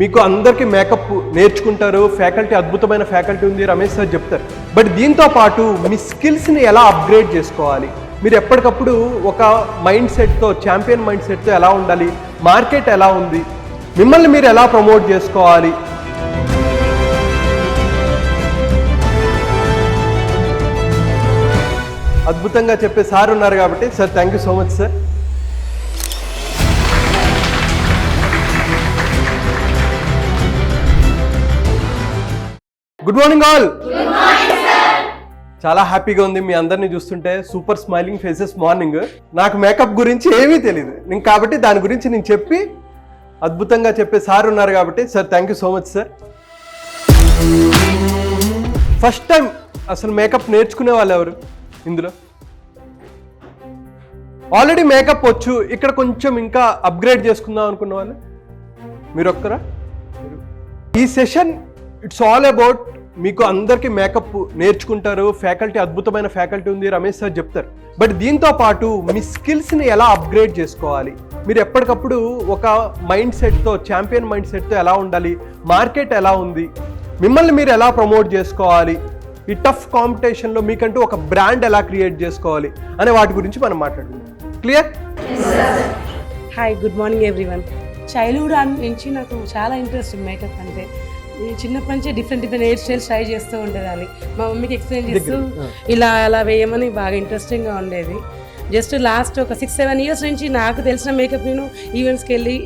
మీకు అందరికీ మేకప్ నేర్చుకుంటారు, ఫ్యాకల్టీ అద్భుతమైన ఫ్యాకల్టీ ఉంది, రమేష్ సార్ చెప్తారు. బట్ దీంతో పాటు మీ స్కిల్స్ని ఎలా అప్గ్రేడ్ చేసుకోవాలి, మీరు ఎప్పటికప్పుడు ఒక మైండ్ సెట్తో, ఛాంపియన్ మైండ్ సెట్తో ఎలా ఉండాలి, మార్కెట్ ఎలా ఉంది, మిమ్మల్ని మీరు ఎలా ప్రమోట్ చేసుకోవాలి, అద్భుతంగా చెప్పే సార్ ఉన్నారు కాబట్టి sir thank you so much sir. Good morning all. చాలా హ్యాపీగా ఉంది మీ అందరినీ చూస్తుంటే, సూపర్ స్మైలింగ్ ఫేసెస్. మార్నింగ్ నాకు మేకప్ గురించి ఏమీ తెలియదు, నేను కాబట్టి దాని గురించి నేను చెప్పి అద్భుతంగా చెప్పే సార్ ఉన్నారు కాబట్టి sir thank you so much sir. First time అసలు మేకప్ నేర్చుకునే వాళ్ళు ఎవరు ఇందులో? ఆల్రెడీ మేకప్ వచ్చు, ఇక్కడ కొంచెం ఇంకా అప్గ్రేడ్ చేసుకుందాం అనుకున్న వాళ్ళు మీరు ఒక్కరా? ఈ సెషన్ ఇట్స్ ఆల్ అబౌట్ మీకు అందరికీ మేకప్ నేర్చుకుంటారు, ఫ్యాకల్టీ అద్భుతమైన ఫ్యాకల్టీ ఉంది, రమేష్ సార్ చెప్తారు. బట్ దీంతో పాటు మీ స్కిల్స్ని ఎలా అప్గ్రేడ్ చేసుకోవాలి, మీరు ఎప్పటికప్పుడు ఒక మైండ్ సెట్తో, ఛాంపియన్ మైండ్ సెట్తో ఎలా ఉండాలి, మార్కెట్ ఎలా ఉంది, మిమ్మల్ని మీరు ఎలా ప్రమోట్ చేసుకోవాలి, ఈ టఫ్ కాంపిటీషన్లో మీకంటూ ఒక బ్రాండ్ ఎలా క్రియేట్ చేసుకోవాలి అనే వాటి గురించి మనం మాట్లాడుకుందాం. Clear? Hi, good morning everyone. Childhood నుంచి నాకు చాలా ఇంట్రెస్ట్ మేకప్ అంటే. నేను చిన్నప్పటి నుంచే డిఫరెంట్ హెయిర్ స్టైల్స్ ట్రై చేస్తూ ఉండేదాన్ని. మా మమ్మీకి ఎక్స్ప్లెయిన్ చేస్తూ ఇలా అలా వేయమని బాగా ఇంట్రెస్టింగ్గా ఉండేది. జస్ట్ లాస్ట్ ఒక 6-7 ఇయర్స్ నుంచి నాకు తెలిసిన మేకప్ నేను ఈవెంట్స్కి వెళ్ళి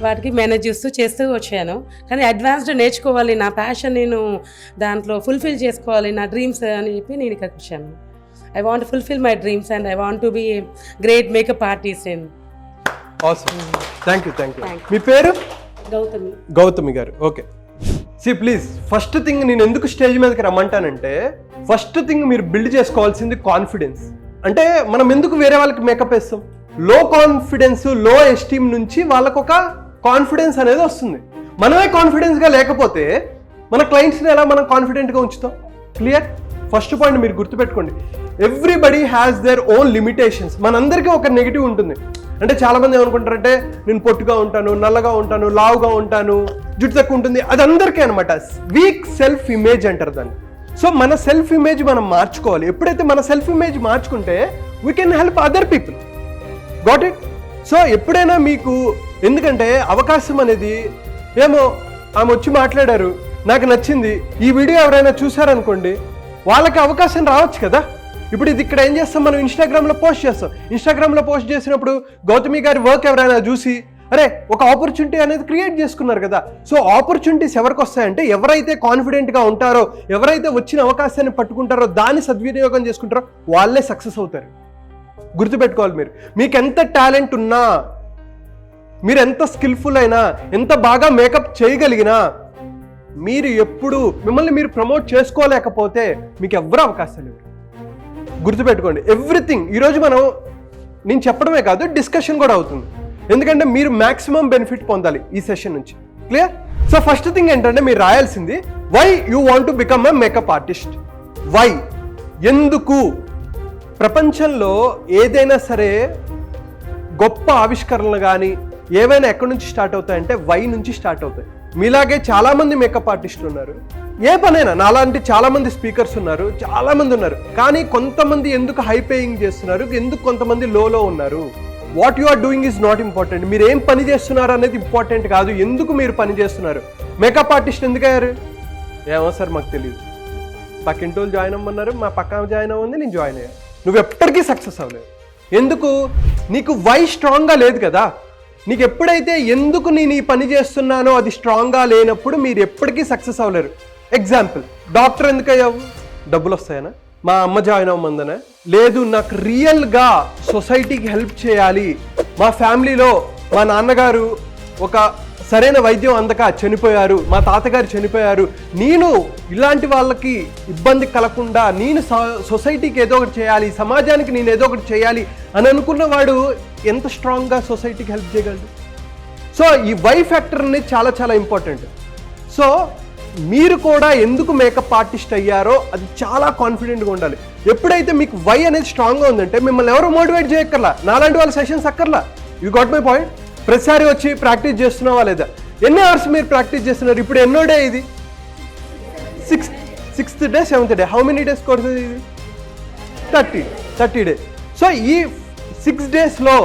వాటికి మేనేజ్ చేస్తూ వచ్చాను. కానీ అడ్వాన్స్డ్ నేర్చుకోవాలి, నా ప్యాషన్ నేను దాంట్లో ఫుల్ఫిల్ చేసుకోవాలి, నా డ్రీమ్స్ అని చెప్పి నేను ఇక్కడికి వచ్చాను. I want to fulfill my dreams and I want to be a great makeup artist in. Awesome. Thank you. మీ పేరు? గౌతమి గారు. Okay. See please, first thing నేను ఎందుకు స్టేజ్ మీదకి రమ్మంటానంటే, ఫస్ట్ థింగ్ మీరు బిల్డ్ చేసుకోవాల్సింది కాన్ఫిడెన్స్. అంటే మనం ఎందుకు వేరే వాళ్ళకి మేకప్ వేస్తాం? లో కాన్ఫిడెన్స్, లో ఎస్టీమ్ నుంచి వాళ్ళకు ఒక కాన్ఫిడెన్స్ అనేది వస్తుంది. మనమే కాన్ఫిడెన్స్గా లేకపోతే మన క్లయింట్స్ని ఎలా మనం కాన్ఫిడెంట్గా ఉంచుతాం? క్లియర్? ఫస్ట్ పాయింట్ మీరు గుర్తుపెట్టుకోండి, everybody has their own limitations. మనందరికీ ఒక నెగిటివ్ ఉంటుంది. అంటే చాలామంది ఏమనుకుంటారంటే, నేను పొట్టుగా ఉంటాను, నల్లగా ఉంటాను, లావుగా ఉంటాను, జుట్టు తక్కువ ఉంటుంది, అది అందరికీ అనమాట. వీక్ సెల్ఫ్ ఇమేజ్ అంటారు దాన్ని. సో మన సెల్ఫ్ ఇమేజ్ మనం మార్చుకోవాలి. ఎప్పుడైతే మన సెల్ఫ్ ఇమేజ్ మార్చుకుంటే we can help other people. Got it? So ఎప్పుడైనా మీకు, ఎందుకంటే అవకాశం అనేది, ఏమో ఆమె వచ్చి మాట్లాడారు, నాకు నచ్చింది, ఈ వీడియో ఎవరైనా చూసారనుకోండి, వాళ్ళకి అవకాశం రావచ్చు కదా. ఇప్పుడు ఇది ఇక్కడ ఏం చేస్తాం, మనం ఇన్స్టాగ్రామ్లో పోస్ట్ చేస్తాం. ఇన్స్టాగ్రామ్లో పోస్ట్ చేసినప్పుడు గౌతమి గారి వర్క్ ఎవరైనా చూసి, అరే ఒక ఆపర్చునిటీ అనేది క్రియేట్ చేసుకున్నారు కదా. సో ఆపర్చునిటీస్ ఎవరికి వస్తాయంటే, ఎవరైతే కాన్ఫిడెంట్గా ఉంటారో, ఎవరైతే వచ్చిన అవకాశాన్ని పట్టుకుంటారో, దాన్ని సద్వినియోగం చేసుకుంటారో వాళ్ళే సక్సెస్ అవుతారు. గుర్తుపెట్టుకోవాలి మీరు. మీకు ఎంత టాలెంట్ ఉన్నా, మీరు ఎంత స్కిల్ఫుల్ అయినా, ఎంత బాగా మేకప్ చేయగలిగినా, మీరు ఎప్పుడు మిమ్మల్ని మీరు ప్రమోట్ చేసుకోలేకపోతే మీకు ఎవ్వరూ అవకాశాలు లేవు. గుర్తుపెట్టుకోండి. ఎవ్రీథింగ్ ఈరోజు నేను చెప్పడమే కాదు, డిస్కషన్ కూడా అవుతుంది. ఎందుకంటే మీరు మ్యాక్సిమం బెనిఫిట్ పొందాలి ఈ సెషన్ నుంచి. క్లియర్? సో ఫస్ట్ థింగ్ ఏంటంటే, మీరు రాయాల్సింది why you want to become a makeup artist. Why, ఎందుకు? ప్రపంచంలో ఏదైనా సరే గొప్ప ఆవిష్కరణలు కానీ ఏవైనా ఎక్కడి నుంచి స్టార్ట్ అవుతాయంటే వై నుంచి స్టార్ట్ అవుతాయి. మీలాగే చాలామంది మేకప్ ఆర్టిస్టులు ఉన్నారు, ఏ పనైనా నాలాంటి చాలామంది స్పీకర్స్ ఉన్నారు, చాలామంది ఉన్నారు. కానీ కొంతమంది ఎందుకు హై పేయింగ్ చేస్తున్నారు, ఎందుకు కొంతమంది లోలో ఉన్నారు? What you are doing is not important. మీరు ఏం పని చేస్తున్నారు అనేది ఇంపార్టెంట్ కాదు, ఎందుకు మీరు పని చేస్తున్నారు. మేకప్ ఆర్టిస్ట్ ఎందుకు అయ్యారు? ఏమో సార్ మాకు తెలియదు, పక్కింటోళ్ళు జాయిన్ అవ్వమన్నారు, మా పక్కన జాయిన్ అవ్వండి, నేను జాయిన్ అయ్యాను. నువ్వు ఎప్పటికీ సక్సెస్ అవ్వలేదు. ఎందుకు? నీకు వై స్ట్రాంగ్గా లేదు కదా. నీకు ఎప్పుడైతే ఎందుకు నేను ఈ పని చేస్తున్నానో అది స్ట్రాంగ్గా లేనప్పుడు మీరు ఎప్పటికీ సక్సెస్ అవ్వలేరు. ఎగ్జాంపుల్, డాక్టర్ ఎందుకు అయ్యావు? డబ్బులు వస్తాయనా? మా అమ్మ జాయిన్ అవ్వమందనా? లేదు, నాకు రియల్గా సొసైటీకి హెల్ప్ చేయాలి, మా ఫ్యామిలీలో మా నాన్నగారు ఒక సరైన వైద్యం అందక చనిపోయారు, మా తాతగారు చనిపోయారు, నేను ఇలాంటి వాళ్ళకి ఇబ్బంది కలగకుండా నేను సొసైటీకి ఏదో ఒకటి చేయాలి, సమాజానికి నేను ఏదో ఒకటి చేయాలి అని అనుకున్నవాడు ఎంత స్ట్రాంగ్గా సొసైటీకి హెల్ప్ చేయగలడు? సో ఈ వై ఫ్యాక్టర్ అనేది చాలా చాలా ఇంపార్టెంట్. సో మీరు కూడా ఎందుకు మేకప్ ఆర్టిస్ట్ అయ్యారో అది చాలా కాన్ఫిడెంట్గా ఉండాలి. ఎప్పుడైతే మీకు వై అనేది స్ట్రాంగ్గా ఉందంటే మిమ్మల్ని ఎవరు మోటివేట్ చేయక్కర్లా, నాలాంటి వాళ్ళ సెషన్స్ అక్కర్లా. You got my point? ప్రతిసారి వచ్చి ప్రాక్టీస్ చేస్తున్నావా లేదా? ఎన్ని అవర్స్ మీరు ప్రాక్టీస్ చేస్తున్నారు? ఇప్పుడు ఎన్నో డే ఇది? Sixth day, 7th day. How many days course ఇది? 30 డేస్. సో ఈ 6 డేస్లో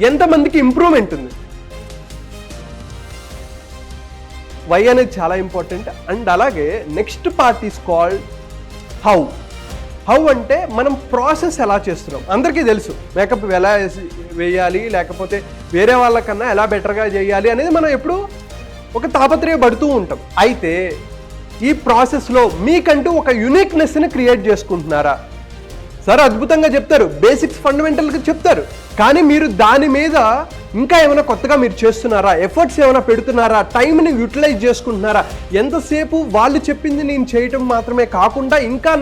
ఎంతమందికి ఇంప్రూవ్మెంట్ ఉంది? వై అనేది చాలా ఇంపార్టెంట్. అండ్ అలాగే next part is called how. How అంటే మనం ప్రాసెస్ ఎలా చేస్తున్నాం. అందరికీ తెలుసు మేకప్ ఎలా వేయాలి, లేకపోతే వేరే వాళ్ళకన్నా ఎలా బెటర్గా చేయాలి అనేది మనం ఎప్పుడు ఒక తాపత్రయపడుతూ ఉంటాం. అయితే ఈ ప్రాసెస్లో మీకంటూ ఒక యూనిక్నెస్ని క్రియేట్ చేసుకుంటున్నారా? సార్ అద్భుతంగా చెప్తారు, బేసిక్స్ ఫండమెంటల్గా చెప్తారు, కానీ మీరు దాని మీద ఇంకా ఏమైనా కొత్తగా మీరు చేస్తున్నారా? ఎఫర్ట్స్ ఏమైనా పెడుతున్నారా? టైంని యూటిలైజ్ చేసుకుంటున్నారా? ఎంతసేపు వాళ్ళు చెప్పింది నేను చేయటం మాత్రమే కాకుండా ఇంకా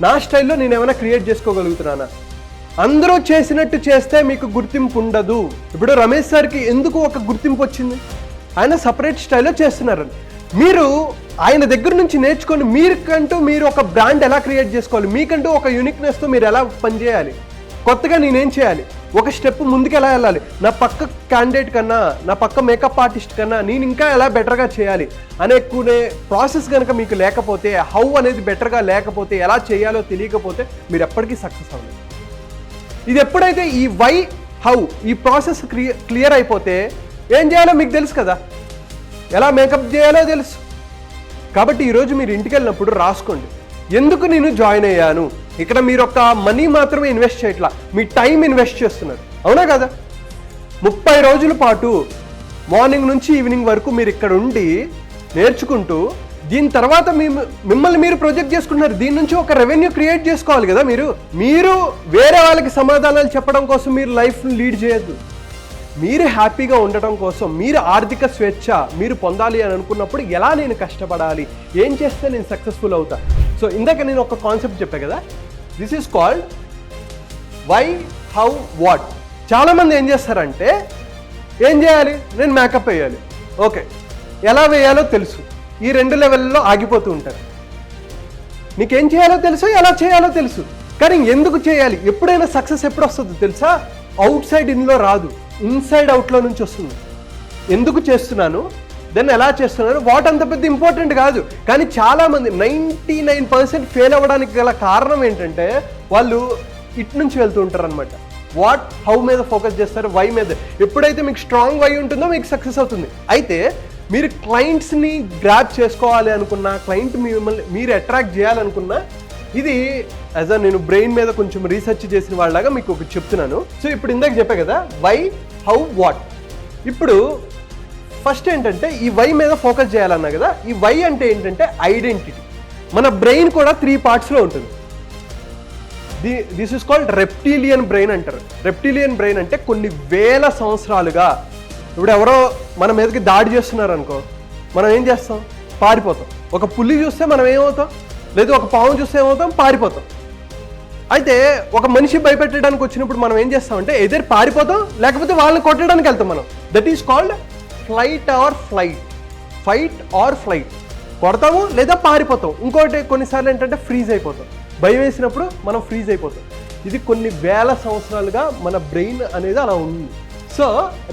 నా స్టైల్లో నేను ఏమైనా క్రియేట్ చేసుకోగలుగుతున్నానా? అందరూ చేసినట్టు చేస్తే మీకు గుర్తింపు ఉండదు. ఇప్పుడు రమేష్ సార్కి ఎందుకు ఒక గుర్తింపు వచ్చింది? ఆయన సపరేట్ స్టైల్లో చేస్తున్నారు. మీరు ఆయన దగ్గర నుంచి నేర్చుకొని మీకంటూ మీరు ఒక బ్రాండ్ ఎలా క్రియేట్ చేసుకోవాలి, మీకంటూ ఒక యూనిక్నెస్తో మీరు ఎలా పనిచేయాలి, కొత్తగా నేనేం చేయాలి, ఒక స్టెప్ ముందుకు ఎలా వెళ్ళాలి, నా పక్క క్యాండిడేట్ కన్నా, నా పక్క మేకప్ ఆర్టిస్ట్ కన్నా నేను ఇంకా ఎలా బెటర్గా చేయాలి అనేకునే ప్రాసెస్ కనుక మీకు లేకపోతే, హౌ అనేది బెటర్గా లేకపోతే, ఎలా చేయాలో తెలియకపోతే మీరు ఎప్పటికీ సక్సెస్ అవ్వలేదు. ఇది ఎప్పుడైతే ఈ వై హౌ ఈ ప్రాసెస్ క్లియర్ అయిపోతే ఏం చేయాలో మీకు తెలుసు కదా, ఎలా మేకప్ చేయాలో తెలుసు. కాబట్టి ఈరోజు మీరు ఇంటికి వెళ్ళినప్పుడు రాసుకోండి, ఎందుకు నేను జాయిన్ అయ్యాను. ఇక్కడ మీరు ఒక మనీ మాత్రమే ఇన్వెస్ట్ చేయట్లా, మీ టైం ఇన్వెస్ట్ చేస్తున్నారు, అవునా కదా? 30 రోజుల పాటు మార్నింగ్ నుంచి ఈవినింగ్ వరకు మీరు ఇక్కడ ఉండి నేర్చుకుంటూ దీని తర్వాత మిమ్మల్ని మీరు ప్రొజెక్ట్ చేసుకుంటున్నారు. దీని నుంచి ఒక రెవెన్యూ క్రియేట్ చేసుకోవాలి కదా. మీరు వేరే వాళ్ళకి సమాధానాలు చెప్పడం కోసం మీరు లైఫ్ని లీడ్ చేయొద్దు. మీరు హ్యాపీగా ఉండటం కోసం, మీరు ఆర్థిక స్వేచ్ఛ మీరు పొందాలి అని అనుకున్నప్పుడు ఎలా నేను కష్టపడాలి, ఏం చేస్తే నేను సక్సెస్ఫుల్ అవుతా. సో ఇందాక నేను ఒక కాన్సెప్ట్ చెప్పా కదా, this is called why how what. చాలామంది ఏం చేస్తారంటే, ఏం చేయాలి, నేను మేకప్ వేయాలి, ఓకే, ఎలా వేయాలో తెలుసు, ఈ 2 లెవెల్లో ఆగిపోతూ ఉంటారు. నీకేం చేయాలో తెలుసు, ఎలా చేయాలో తెలుసు, కానీ ఎందుకు చేయాలి. ఎప్పుడైనా సక్సెస్ ఎప్పుడు వస్తుందో తెలుసా? అవుట్ సైడ్ ఇన్లో రాదు, ఇన్సైడ్ అవుట్లో నుంచి వస్తుంది. ఎందుకు చేస్తున్నాను, దెన్ ఎలా చేస్తున్నాను, వాట్ అంత పెద్ద ఇంపార్టెంట్ కాదు. కానీ చాలామంది 99% ఫెయిల్ అవ్వడానికి గల కారణం ఏంటంటే వాళ్ళు ఇటు నుంచి వెళ్తూ ఉంటారు అనమాట. వాట్ హౌ మీద ఫోకస్ చేస్తారు, వై మీద. ఎప్పుడైతే మీకు స్ట్రాంగ్ వై ఉంటుందో మీకు సక్సెస్ అవుతుంది. అయితే మీరు క్లయింట్స్ని గ్రాప్ చేసుకోవాలి అనుకున్నా, క్లయింట్ మిమ్మల్ని మీరు అట్రాక్ట్ చేయాలనుకున్నా, ఇది యాజ్ నేను బ్రెయిన్ మీద కొంచెం రీసెర్చ్ చేసిన వాళ్ళలాగా మీకు ఒకటి చెప్తున్నాను. సో ఇప్పుడు ఇందాక చెప్పా కదా, వై హౌ వాట్. ఇప్పుడు ఫస్ట్ ఏంటంటే ఈ వై మీద ఫోకస్ చేయాలన్నా కదా. ఈ వై అంటే ఏంటంటే ఐడెంటిటీ. మన బ్రెయిన్ కూడా 3 పార్ట్స్లో ఉంటుంది. This is called reptilian brain అంటారు. రెప్టీలియన్ బ్రెయిన్ అంటే కొన్ని వేల సంవత్సరాలుగా, ఇప్పుడు ఎవరో మన మీదకి దాడి చేస్తున్నారు అనుకో, మనం ఏం చేస్తాం, పారిపోతాం. ఒక పులి చూస్తే మనం ఏమవుతాం, లేదు ఒక పాము చూస్తే ఏమవుతాం, పారిపోతాం. అయితే ఒక మనిషి భయపెట్టడానికి వచ్చినప్పుడు మనం ఏం చేస్తామంటే ఎదర్ పారిపోతాం, లేకపోతే వాళ్ళని కొట్టడానికి వెళ్తాం మనం. That is called flight or flight, fight or flight. కొడతాము లేదా పారిపోతాం. ఇంకోటి కొన్నిసార్లు ఏంటంటే ఫ్రీజ్ అయిపోతాం. భయం వేసినప్పుడు మనం ఫ్రీజ్ అయిపోతాం. ఇది కొన్ని వేల సంవత్సరాలుగా మన బ్రెయిన్ అనేది అలా ఉంది. So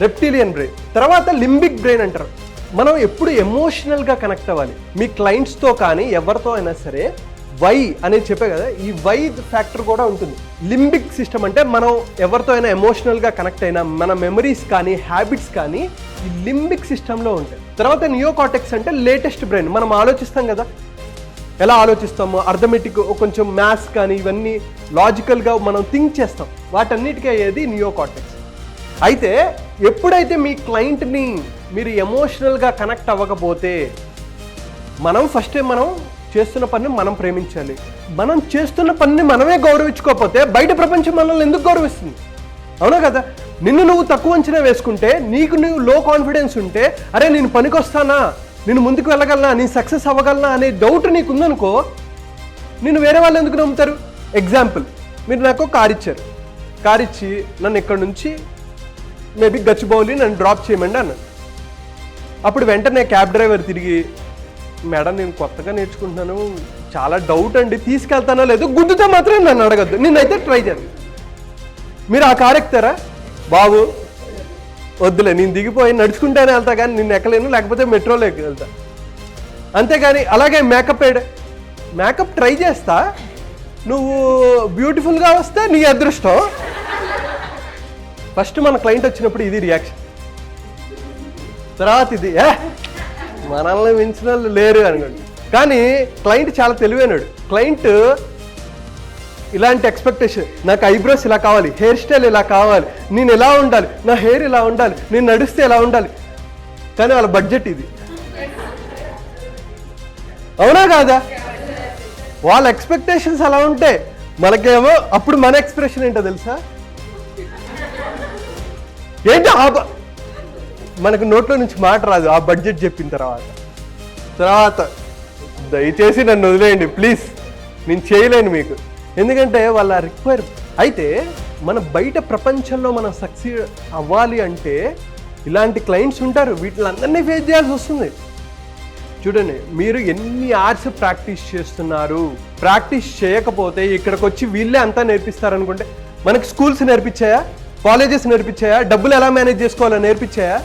reptilian brain. తర్వాత లింబిక్ బ్రెయిన్ అంటారు. మనం ఎప్పుడు ఎమోషనల్గా కనెక్ట్ అవ్వాలి. మీ క్లయింట్స్తో కానీ ఎవరితో అయినా సరే వై అనేది చెప్పే కదా, ఈ వై ఫ్యాక్టర్ కూడా ఉంటుంది. లింబిక్ సిస్టమ్ అంటే మనం ఎవరితో అయినా ఎమోషనల్గా కనెక్ట్ అయినా మన మెమరీస్ కానీ హ్యాబిట్స్ కానీ ఈ లింబిక్ సిస్టంలో ఉంటాయి. తర్వాత నియోకార్టెక్స్ అంటే లేటెస్ట్ బ్రెయిన్. మనం ఆలోచిస్తాం కదా, ఎలా ఆలోచిస్తాము, అర్థమెటిక్, కొంచెం మ్యాథ్స్ కానీ ఇవన్నీ లాజికల్గా మనం థింక్ చేస్తాం. వాటన్నిటికీ అయ్యేది నియోకార్టెక్స్. అయితే ఎప్పుడైతే మీ క్లయింట్ని మీరు ఎమోషనల్గా కనెక్ట్ అవ్వకపోతే, మనం చేస్తున్న పనిని మనం ప్రేమించాలి. మనం చేస్తున్న పనిని మనమే గౌరవించుకోకపోతే బయట ప్రపంచం మనల్ని ఎందుకు గౌరవిస్తుంది, అవునా కదా? నిన్ను నువ్వు తక్కువ అంచనా వేసుకుంటే, నీకు నువ్వు లో కాన్ఫిడెన్స్ ఉంటే, అరే నేను పనికొస్తానా, నేను ముందుకు వెళ్ళగలనా, నేను సక్సెస్ అవ్వగలనా అనే డౌట్ నీకు ఉందనుకో, నేను వేరే వాళ్ళు ఎందుకు నమ్ముతారు? ఎగ్జాంపుల్, మీరు నాకు కార్ ఇచ్చారు, కార్ ఇచ్చి నన్ను ఇక్కడ నుంచి మేబీ గచ్చిబౌలి నన్ను డ్రాప్ చేయమండి అన్నాను. అప్పుడు వెంటనే క్యాబ్ డ్రైవర్ తిరిగి, మేడం నేను కొత్తగా నేర్చుకుంటున్నాను, చాలా డౌట్ అండి, తీసుకెళ్తానో లేదో, గుద్దుతో మాత్రం నన్ను అడగద్దు, నేనైతే ట్రై చేస్తాను. మీరు ఆ కార్ ఎక్కుతారా? బాబు వద్దులే, నేను దిగిపోయి నడుచుకుంటేనే వెళ్తా కానీ నిన్ను ఎక్కలేను, లేకపోతే మెట్రోలోకి వెళ్తా. అంతేగాని అలాగే మేకప్ ట్రై చేస్తా, నువ్వు బ్యూటిఫుల్గా వస్తే నీ అదృష్టం. ఫస్ట్ మన క్లయింట్ వచ్చినప్పుడు ఇది రియాక్షన్, తర్వాత ఇది మనల్ని మించిన వాళ్ళు లేరు అనుకోండి. కానీ క్లయింట్ చాలా తెలివైనడు. క్లయింట్ ఇలాంటి ఎక్స్పెక్టేషన్, నాకు ఐబ్రోస్ ఇలా కావాలి, హెయిర్ స్టైల్ ఇలా కావాలి, నేను ఎలా ఉండాలి, నా హెయిర్ ఇలా ఉండాలి, నేను నడిస్తే ఎలా ఉండాలి. కానీ వాళ్ళ బడ్జెట్ ఇది, అవునా కాదా? వాళ్ళ ఎక్స్పెక్టేషన్స్ అలా ఉంటే మనకేమో అప్పుడు మన ఎక్స్ప్రెషన్ ఏంటో తెలుసా? ఏంటి మనకు నోట్లో నుంచి మాట రాదు ఆ బడ్జెట్ చెప్పిన తర్వాత దయచేసి నన్ను వదిలేయండి ప్లీజ్, నేను చేయలేను మీకు. ఎందుకంటే వాళ్ళ రిక్వైర్. అయితే మన బయట ప్రపంచంలో మనం సక్సీడ్ అవ్వాలి అంటే ఇలాంటి క్లయింట్స్ ఉంటారు, వీటిలందరినీ ఫేస్ చేయాల్సి వస్తుంది. చూడండి, మీరు ఎన్ని అవర్స్ ప్రాక్టీస్ చేస్తున్నారు, ప్రాక్టీస్ చేయకపోతే ఇక్కడికి వచ్చి వీళ్ళే అంతా నేర్పిస్తారనుకుంటే, మనకి స్కూల్స్ నేర్పించాయా, కాలేజెస్ నేర్పించాయా, డబ్బులు ఎలా మేనేజ్ చేసుకోవాలో నేర్పించాయా?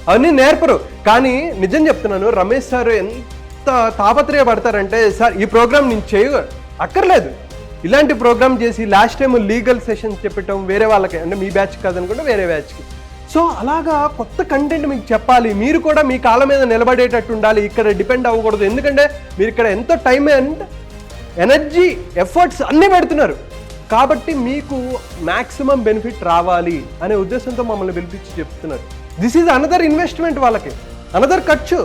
అవన్నీ నేర్పరు. కానీ నిజం చెప్తున్నాను, రమేష్ సార్ ఎంత తాపత్రయపడతారంటే, సార్ ఈ ప్రోగ్రామ్ నేను అక్కర్లేదు, ఇలాంటి ప్రోగ్రామ్ చేసి లాస్ట్ టైం లీగల్ సెషన్స్ చెప్పటం వేరే వాళ్ళకి, అంటే మీ బ్యాచ్ కాదనుకుంటే వేరే బ్యాచ్కి. సో అలాగా కొత్త కంటెంట్ మీకు చెప్పాలి, మీరు కూడా మీ కాళ్ళ మీద నిలబడేటట్టు ఉండాలి, ఇక్కడ డిపెండ్ అవ్వకూడదు. ఎందుకంటే మీరు ఇక్కడ ఎంతో టైం అండ్ ఎనర్జీ ఎఫర్ట్స్ అన్నీ పెడుతున్నారు, కాబట్టి మీకు మ్యాక్సిమం బెనిఫిట్ రావాలి అనే ఉద్దేశంతో మమ్మల్ని పిలిపించి చెప్తున్నారు. దిస్ ఈజ్ అనదర్ ఇన్వెస్ట్మెంట్, వాళ్ళకి అనదర్ ఖర్చు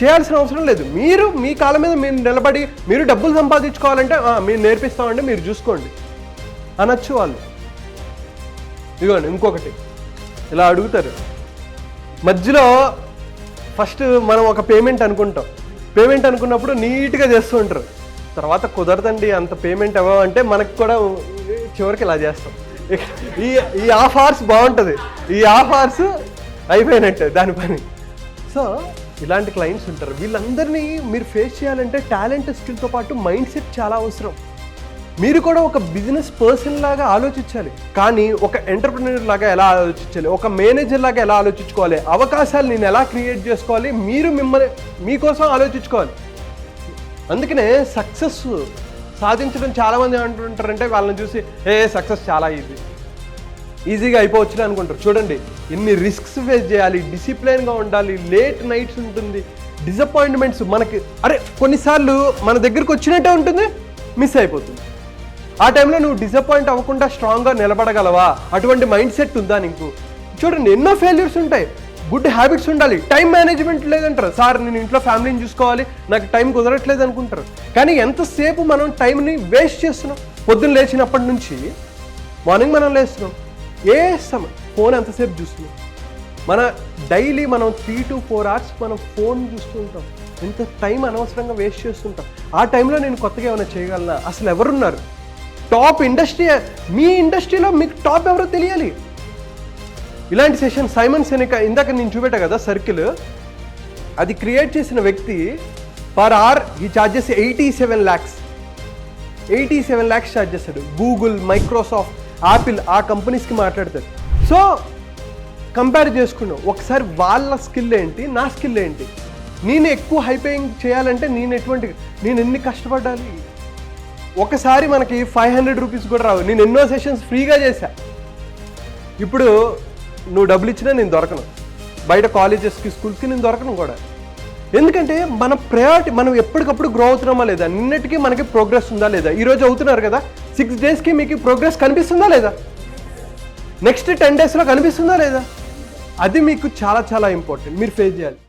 చేయాల్సిన అవసరం లేదు. మీరు మీ కాళ్ళ మీద మీరు నిలబడి మీరు డబ్బులు సంపాదించుకోవాలంటే మీరు నేర్పిస్తామంటే మీరు చూసుకోండి అనొచ్చు వాళ్ళు. ఇదిగోండి ఇంకొకటి, ఇలా అడుగుతారు మధ్యలో. ఫస్ట్ మనం ఒక పేమెంట్ అనుకున్నప్పుడు నీట్గా చేస్తూ ఉంటారు, తర్వాత కుదరదండి అంత పేమెంట్ ఇవ్వమంటే మనకు కూడా చివరికి ఇలా చేస్తాం. ఈ హాఫ్ అవర్స్ బాగుంటుంది, ఈ హాఫ్ అవర్స్ అయిపోయినట్టే దాని పని. సో ఇలాంటి క్లయింట్స్ ఉంటారు, వీళ్ళందరినీ మీరు ఫేస్ చేయాలంటే టాలెంట్, స్కిల్తో పాటు మైండ్ సెట్ చాలా అవసరం. మీరు కూడా ఒక బిజినెస్ పర్సన్ లాగా ఆలోచించాలి, కానీ ఒక ఎంటర్ప్రినర్ లాగా ఎలా ఆలోచించాలి, ఒక మేనేజర్ లాగా ఎలా ఆలోచించుకోవాలి, అవకాశాలు నేను ఎలా క్రియేట్ చేసుకోవాలి, మీరు మీకోసం ఆలోచించుకోవాలి. అందుకనే సక్సెస్ సాధించడం చాలామంది అంటుంటారంటే వాళ్ళని చూసి సక్సెస్ చాలా ఈజీగా అయిపోవచ్చు అనుకుంటారు. చూడండి ఎన్ని రిస్క్స్ ఫేస్ చేయాలి, డిసిప్లైన్గా ఉండాలి, లేట్ నైట్స్ ఉంటుంది, డిసప్పాయింట్మెంట్స్ మనకి కొన్నిసార్లు మన దగ్గరికి వచ్చినట్టే ఉంటుంది, మిస్ అయిపోతుంది. ఆ టైంలో నువ్వు డిసప్పాయింట్ అవ్వకుండా స్ట్రాంగ్గా నిలబడగలవా? అటువంటి మైండ్ సెట్ ఉందా నీకు? చూడండి ఎన్నో ఫెయిల్యూర్స్ ఉంటాయి, గుడ్ హ్యాబిట్స్ ఉండాలి. టైం మేనేజ్మెంట్ లేదంటారు, సార్ నేను ఇంట్లో ఫ్యామిలీని చూసుకోవాలి, నాకు టైం కుదరట్లేదు అనుకుంటారు. కానీ ఎంతసేపు మనం టైంని వేస్ట్ చేస్తున్నాం? పొద్దున్న లేచినప్పటి నుంచి మార్నింగ్ మనం లేస్తున్నాం, ఫోన్ ఎంతసేపు చూస్తున్నాం? మన డైలీ మనం 3 to 4 hours మనం ఫోన్ చూస్తూ ఉంటాం, ఎంత టైం అనవసరంగా వేస్ట్ చేస్తుంటాం. ఆ టైంలో నేను కొత్తగా ఏమైనా చేయగలనా? అసలు ఎవరున్నారు టాప్ ఇండస్ట్రీ? మీ ఇండస్ట్రీలో మీకు టాప్ ఎవరో తెలియాలి. ఇలాంటి సెషన్ సైమన్ సెనెకా ఇందాక నేను చూపెట్టా కదా సర్కిల్, అది క్రియేట్ చేసిన వ్యక్తి పర్ అవర్ ఈ చార్జెస్ 87 lakhs ఛార్జ్ చేస్తాడు. గూగుల్, మైక్రోసాఫ్ట్, యాపిల్ ఆ కంపెనీస్కి మాట్లాడతాడు. సో కంపేర్ చేసుకున్నాం ఒకసారి, వాళ్ళ స్కిల్ ఏంటి, నా స్కిల్ ఏంటి, నేను ఎక్కువ హైపేయింగ్ చేయాలంటే నేను ఎన్ని కష్టపడాలి. ఒకసారి మనకి 500 రూపీస్ కూడా రావు. నేను ఎన్నో సెషన్స్ ఫ్రీగా చేశా. ఇప్పుడు నువ్వు డబ్బులు ఇచ్చినా నేను దొరకను, బయట కాలేజెస్కి స్కూల్స్కి నేను దొరకను కూడా. ఎందుకంటే మన ప్రయారిటీ, మనం ఎప్పటికప్పుడు గ్రో అవుతున్నామా లేదా, నిన్నటికి మనకి ప్రోగ్రెస్ ఉందా లేదా. ఈరోజు అవుతున్నారు కదా, 6 daysకి మీకు ప్రోగ్రెస్ కనిపిస్తుందా లేదా, నెక్స్ట్ 10 daysలో కనిపిస్తుందా లేదా, అది మీకు చాలా చాలా ఇంపార్టెంట్, మీరు ఫేస్ చేయాలి.